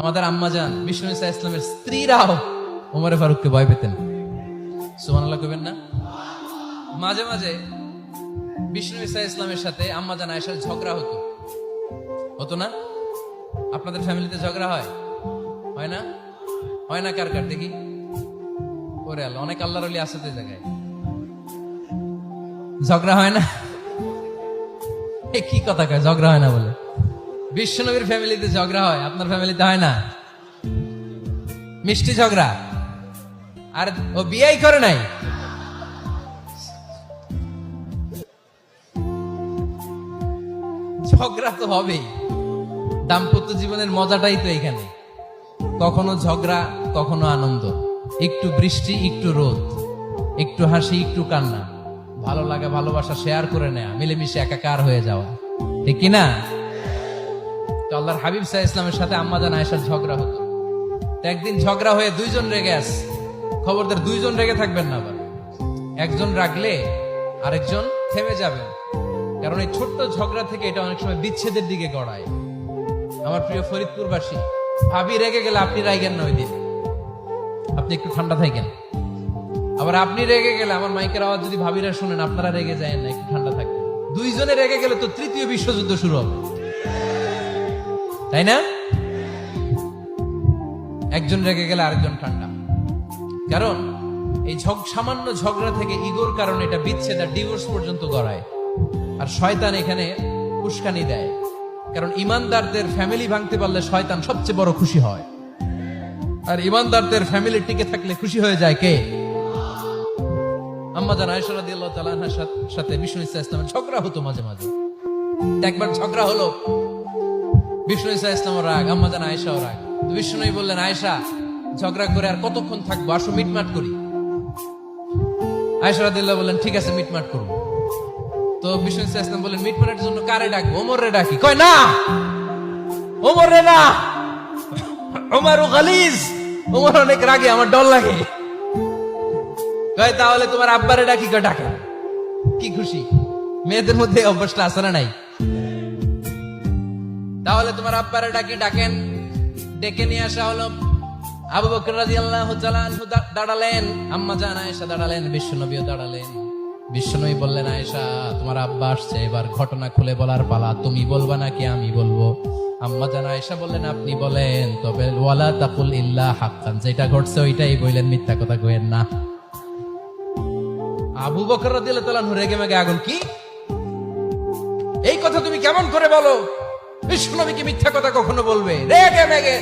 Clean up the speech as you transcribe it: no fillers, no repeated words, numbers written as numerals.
আমাদের আম্মাজান বিষ্ণু ইসা ইসলামের স্ত্রীরাও ওমরে ফারুককে ভয় পেতেন। সুবহানাল্লাহ কইবেন না? মাঝে মাঝে বিষ্ণু ইসা ইসলামের সাথে আম্মাজান আয়েশার ঝগড়া হতো না? আপনাদের ফ্যামিলিতে ঝগড়া হয় না? হয় না? কার কার দেখি? ওরে আল্লাহ, অনেক আল্লাহর ওলি আছে তো এই জায়গায়। ঝগড়া হয় না? কি কথা কয় ঝগড়া হয় না বলে? বিশ্বনবীর ফ্যামিলিতে ঝগড়া হয়, আপনার ফ্যামিলিতে হয় না? মিষ্টি ঝগড়া। আর ও বিয়েই করে নাই। ঝগড়া তো হবেই, দাম্পত্য জীবনের মজাটাই তো এখানে। কখনো ঝগড়া, কখনো আনন্দ, একটু বৃষ্টি, একটু রোদ, একটু হাসি, একটু কান্না, ভালো লাগা ভালোবাসা শেয়ার করে নেয়া, মিলেমিশে একাকার হয়ে যাওয়া, ঠিক কিনা? তো আল্লাহর হাবিব সাল্লাল্লাহু আলাইহি ইসলামের সাথে আম্মাজান আয়েশার ঝগড়া হতো। তো একদিন ঝগড়া হয়ে দুইজন রেগে আছে। খবরদার দুইজন রেগে থাকবেন না, আবার একজন রাগলে আরেকজন থেমে যাবেন, কারণ এই ছোট্ট ঝগড়া থেকে এটা অনেক সময় বিচ্ছেদের দিকে গড়ায়। আমার প্রিয় ফরিদপুরবাসী, ভাবি রেগে গেলে আপনি রাইগেন না, ওই দিন আপনি একটু ঠান্ডা থাকেন। আবার আপনি রেগে গেলে আমার মাইকের আওয়াজ যদি ভাবিরা শুনেন, আপনারা রেগে যায় না, একটু ঠান্ডা থাকবেন। দুইজনে রেগে গেলে তো তৃতীয় বিশ্বযুদ্ধ শুরু হবে, তাই না? একজন রেগে গেলে আরেকজন ঠান্ডা, কারণ এই সামান্য ঝগড়া থেকে ইগোর কারণে এটা বিচ্ছেদ আর ডিভোর্স পর্যন্ত গড়ায়। আর শয়তান এখানে উস্কানি দেয়, কারণ ইমানদারদের ফ্যামিলি ভাঙতে পারলে শয়তান সবচেয়ে বড় খুশি হয়। আর ইমানদারদের ফ্যামিলি টিকে থাকলে খুশি হয়ে যায় কে? আম্মাজান আয়েশা রাদিয়াল্লাহু তাআলা আনহার সাথে বিষ্ণু ইসা ইসলামের ঝগড়া হতো মাঝে মাঝে। একবার ঝগড়া হলো, বিষ্ণু ইসা ইসলামের রাগ, আম্মাজান আয়েশাও রাগ। তো বিষ্ণুই বললেন, আয়েশা, ঝগড়া করে আর কতক্ষণ থাকবো, আসো মিটমাট করি। আয়েশা রাদিয়াল্লাহু বললেন, ঠিক আছে মিটমাট করবো। তো বিষ্ণু ইসা ইসলাম বললেন, মিটমাটের জন্য কারে ডাকবো? ওমরে ডাকি। কয় না, ওমরে না, ওমরু গালিজ, ওমর অনেক রাগে, আমার ডর লাগে। কয় তাহলে তোমার আব্বারে ডাকি। কয় ডাকেন। কি খুশি! মেয়েদের মধ্যে অভ্যাসটা আছে না নাই? তাহলে তোমার আব্বারে ডাকি। ডাকেন। ডেকে নিয়ে আসা হলো। আবু বকর রাদিয়াল্লাহু তাআলা আনহু দাঁড়ালেন, আম্মাজান আয়েশা দাঁড়ালেন, বিশ্বনবীও দাঁড়ালেন। বিশ্বনবী বললেন, আয়েশা, তোমার আব্বা আসছে, এবার ঘটনা খুলে বলার পালা। তুমি বলবা নাকি আমি বলবো? আম্মাজান আয়েশা বললেন, আপনি বলেন, তবে ওয়ালা তাকুল ইল্লা হাক্কান, যেটা ঘটছে ওইটাই বললেন, মিথ্যা কথা কইেন না। আবু বকর রাদিয়াল্লাহু তাআলা আনহু রেগে মেগে আগুন। কি এই কথা তুমি কেমন করে বলো? বিশ্বনবীকে মিথ্যা কথা কখনো বলবে? রেগে মেগে